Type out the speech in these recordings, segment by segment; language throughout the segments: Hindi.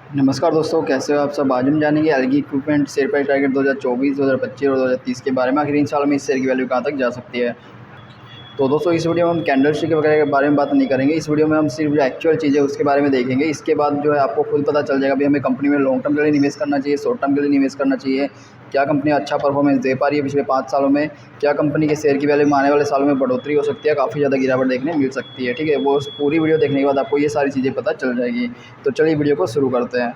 नमस्कार दोस्तों, कैसे हो आप सब। आज हम जानेंगे LG equipment share price target 2024, 2025 और 2030 के बारे में। आखिर इन सालों में इस शेयर की वैल्यू कहाँ तक जा सकती है। तो दोस्तों, इस वीडियो में हम कैंडल स्टिक वगैरह के बारे में बात नहीं करेंगे। इस वीडियो में हम सिर्फ जो एक्चुअल चीज़ है उसके बारे में देखेंगे। इसके बाद जो है आपको खुद पता चल जाएगा भी हमें कंपनी में लॉन्ग टर्म के लिए निवेश करना चाहिए, शॉर्ट टर्म के लिए निवेश करना चाहिए, क्या कंपनी अच्छा परफॉर्मेंस दे पा रही है पिछले 5 सालों में, क्या कंपनी के शेयर की वैल्यू में आने वाले सालों में बढ़ोतरी हो सकती है, काफ़ी ज़्यादा गिरावट देखने मिल सकती है। ठीक है, वो पूरी वीडियो देखने के बाद आपको ये सारी चीज़ें पता चल जाएगी। तो चलिए वीडियो को शुरू करते हैं।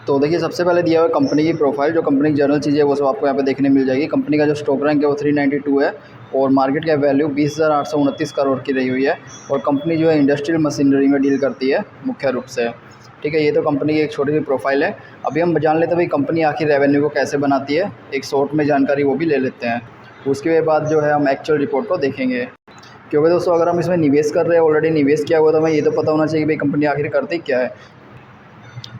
तो देखिए, सबसे पहले दिया हुआ है कंपनी की प्रोफाइल। जो कंपनी की जनरल चीज़ें है वो सब आपको यहाँ पे देखने मिल जाएगी। कंपनी का जो स्टॉक रैंक है वो 392 है और मार्केट कैप वैल्यू 20,829 करोड़ की रही हुई है। और कंपनी जो है इंडस्ट्रियल मशीनरी में डील करती है मुख्य रूप से। ठीक है, ये तो कंपनी की एक छोटी सी प्रोफाइल है। अभी हम जान लेते हैं भाई कंपनी आखिर रेवेन्यू को कैसे बनाती है, एक शॉर्ट में जानकारी वो भी ले लेते हैं। उसके बाद जो है हम एक्चुअल रिपोर्ट को देखेंगे, क्योंकि दोस्तों अगर हम इसमें निवेश कर रहे हैं, ऑलरेडी निवेश किया हुआ, तो हमें ये तो पता होना चाहिए कि भाई कंपनी आखिर करती क्या है।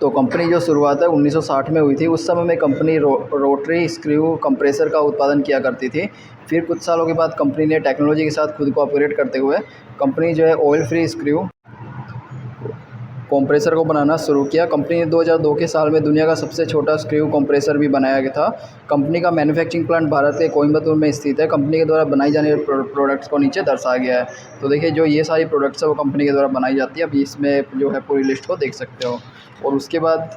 तो कंपनी जो शुरुआत है 1960 में हुई थी। उस समय में कंपनी रोटरी स्क्रू कंप्रेसर का उत्पादन किया करती थी। फिर कुछ सालों के बाद कंपनी ने टेक्नोलॉजी के साथ खुद को ऑपरेट करते हुए कंपनी जो है ऑयल फ्री स्क्रू कंप्रेसर को बनाना शुरू किया। कंपनी ने 2002 के साल में दुनिया का सबसे छोटा स्क्रू कंप्रेसर भी बनाया गया था। कंपनी का मैन्युफैक्चरिंग प्लांट भारत के कोयम्बतूर में स्थित है। कंपनी के द्वारा बनाई जाने वाली प्रोडक्ट्स को नीचे दर्शाया गया है। तो देखिए, जो ये सारी प्रोडक्ट्स है वो कंपनी के द्वारा बनाई जाती है। अभी इसमें जो है पूरी लिस्ट को देख सकते हो। और उसके बाद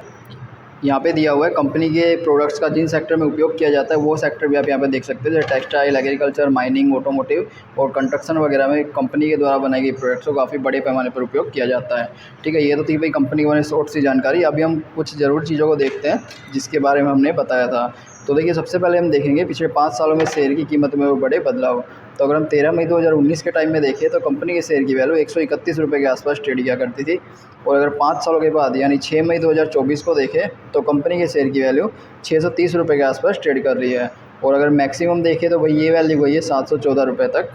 यहाँ पे दिया हुआ है कंपनी के प्रोडक्ट्स का जिन सेक्टर में उपयोग किया जाता है वो सेक्टर भी आप यहाँ पे देख सकते हैं, जैसे टेक्सटाइल, एग्रीकल्चर, माइनिंग, ऑटोमोटिव और कंस्ट्रक्शन वगैरह में कंपनी के द्वारा बनाई गई प्रोडक्ट्स को काफ़ी बड़े पैमाने पर उपयोग किया जाता है। ठीक है, ये तो थी भाई कंपनी के बारे में शॉर्ट सी जानकारी। अभी हम कुछ ज़रूर चीज़ों को देखते हैं जिसके बारे में हमने बताया था। तो देखिए, सबसे पहले हम देखेंगे पिछले 5 सालों में शेयर की कीमत में वो बड़े बदलाव। तो अगर हम 13 मई 2019 के टाइम में देखें तो कंपनी के शेयर की वैल्यू 131 रुपये के आसपास ट्रेड किया करती थी। और अगर 5 सालों के बाद यानी 6 मई 2024 को देखें तो कंपनी के शेयर की वैल्यू 630 रुपये के आसपास ट्रेड कर रही है। और अगर मैक्सिमम देखें तो भाई ये वैल्यू गई है 714 रुपये तक।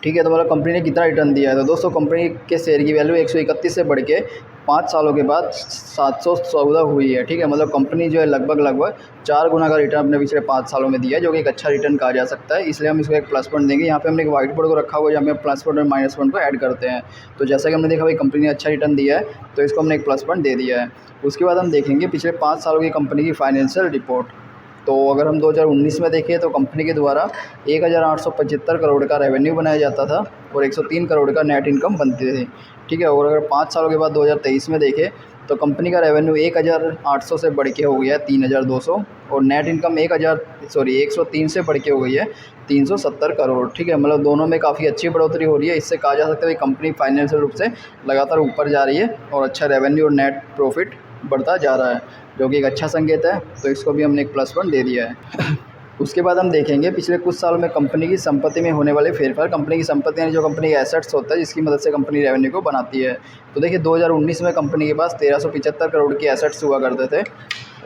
ठीक है, तो मतलब कंपनी ने कितना रिटर्न दिया है। तो दोस्तों, कंपनी के शेयर की वैल्यू 131 से बढ़ के 5 सालों के बाद 714 हुई है। ठीक है, मतलब कंपनी जो है लगभग 4 गुना का रिटर्न अपने पिछले 5 सालों में दिया है, जो कि एक अच्छा रिटर्न कहा जा सकता है। इसलिए हम इसको एक प्लस पॉइंट देंगे। यहाँ पे हमने एक व्हाइट बोर्ड को रखा हुआ है जहाँ पे प्लस पॉइंट और माइनस पॉइंट को ऐड करते हैं। तो जैसा कि हमने देखा भाई कंपनी ने अच्छा रिटर्न दिया है, तो इसको हमने एक प्लस पॉइंट दे दिया है। उसके बाद हम देखेंगे पिछले 5 सालों की कंपनी की फाइनेंशियल रिपोर्ट। तो अगर हम 2019 में देखें तो कंपनी के द्वारा 1875 करोड़ का रेवेन्यू बनाया जाता था और 103 करोड़ का नेट इनकम बनती थी। ठीक है, और अगर 5 सालों के बाद 2023 में देखें तो कंपनी का रेवेन्यू 1800 से बढ़ के हो गया 3200 और नेट इनकम 103 से बढ़ के हो गई है 370 करोड़। ठीक है, मतलब दोनों में काफ़ी अच्छी बढ़ोतरी हो रही है। इससे कहा जा सकता है कि कंपनी फाइनेंशियल रूप से लगातार ऊपर जा रही है और अच्छा रेवेन्यू और नेट प्रॉफिट बढ़ता जा रहा है, जो कि एक अच्छा संकेत है। तो इसको भी हमने एक प्लस पॉइंट दे दिया है। उसके बाद हम देखेंगे पिछले कुछ सालों में कंपनी की संपत्ति में होने वाले फेरफार। कंपनी की संपत्ति यानी जो कंपनी के एसेट्स होता है जिसकी मदद से कंपनी रेवेन्यू को बनाती है। तो देखिए, 2019 में कंपनी के पास 1375 करोड़ की एसेट्स हुआ करते थे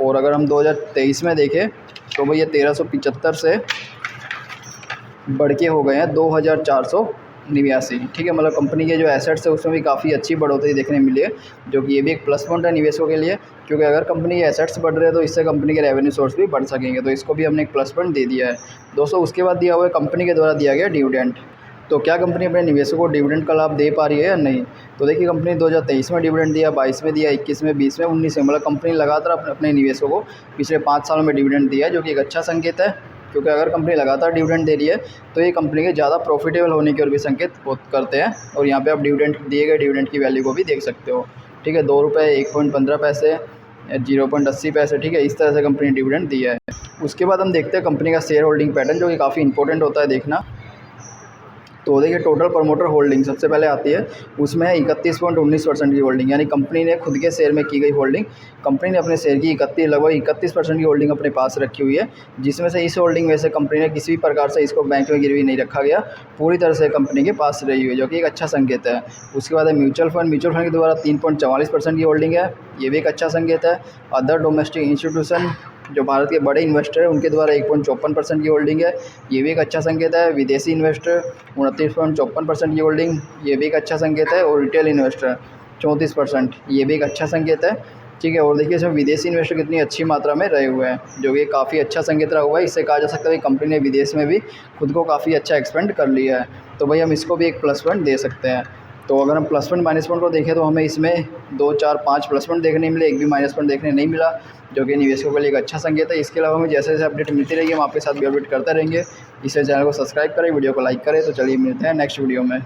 और अगर हम 2023 में देखें तो भाई ये 1375 से बढ़ के हो गए हैं 2489। ठीक है, मतलब कंपनी के जो एसेट्स है उसमें भी काफ़ी अच्छी बढ़ोतरी देखने मिली है, जो कि ये भी एक प्लस पॉइंट है निवेशकों के लिए, क्योंकि अगर कंपनी के एसेट्स बढ़ रहे हैं तो इससे कंपनी के रेवेन्यू सोर्स भी बढ़ सकेंगे। तो इसको भी हमने एक प्लस पॉइंट दे दिया है दोस्तों। उसके बाद दिया हुआ है कंपनी के द्वारा दिया गया डिविडेंड। तो क्या कंपनी अपने निवेशकों को डिविडेंड का लाभ दे पा रही है या नहीं। तो देखिए, कंपनी 2023 में डिविडेंड दिया, 22 में दिया, 21 में, 20 में, 19 में, मतलब कंपनी लगातार अपने निवेशकों को पिछले 5 सालों में डिविडेंड दिया है, जो कि एक अच्छा संकेत है। क्योंकि अगर कंपनी लगातार डिविडेंड दे रही है तो ये कंपनी के ज़्यादा प्रॉफिटेबल होने की ओर भी संकेत करते हैं। और यहाँ पे आप डिविडेंड दिए गए डिविडेंड की वैल्यू को भी देख सकते हो। ठीक है, 2 रुपये, 1.15 पैसे, 0.80 पैसे। ठीक है, इस तरह से कंपनी ने डिविडेंड दिया है। उसके बाद हम देखते हैं कंपनी का शेयर होल्डिंग पैटर्न, जो कि काफ़ी इंपॉर्टेंट होता है देखना। तो देखिए, टोटल प्रमोटर होल्डिंग सबसे पहले आती है। उसमें है 31.19% की होल्डिंग, यानी कंपनी ने खुद के शेयर में की गई होल्डिंग। कंपनी ने अपने शेयर की लगभग 31% की होल्डिंग अपने पास रखी हुई है, जिसमें से इस होल्डिंग में से कंपनी ने किसी भी प्रकार से इसको बैंक में गिरवी नहीं रखा गया, पूरी तरह से कंपनी के पास रही हुई है, जो कि एक अच्छा संकेत है। उसके बाद है म्यूचुअल फंड के द्वारा 3.44% की होल्डिंग है, ये भी एक अच्छा संकेत है। अदर डोमेस्टिक इंस्टीट्यूशन जो भारत के बड़े इन्वेस्टर हैं उनके द्वारा 1.54% की होल्डिंग है, ये भी एक अच्छा संकेत है। विदेशी इन्वेस्टर 29.54% की होल्डिंग, ये भी एक अच्छा संकेत है। और रिटेल इन्वेस्टर 34%, ये भी एक अच्छा संकेत है। ठीक है, और देखिए इसमें विदेशी इन्वेस्टर कितनी अच्छी मात्रा में रहे हुए हैं, जो कि काफ़ी अच्छा संकेत रहा हुआ है। इससे कहा जा सकता है कि कंपनी ने विदेश में भी खुद को काफ़ी अच्छा एक्सपेंड कर लिया है। तो भाई हम इसको भी एक प्लस पॉइंट दे सकते हैं। तो अगर हम प्लस पॉइंट माइनस पॉइंट को देखें तो हमें इसमें 2 4 5 प्लस पॉइंट देखने मिले, एक भी माइनस पॉइंट देखने नहीं मिला, जो कि निवेशकों के लिए एक अच्छा संकेत है। इसके अलावा हमें जैसे जैसे अपडेट मिलती रहेगी हम आपके साथ भी अपडेट करते रहेंगे। इसलिए चैनल को सब्सक्राइब करें, वीडियो को लाइक करें। तो चलिए मिलते हैं नेक्स्ट वीडियो में।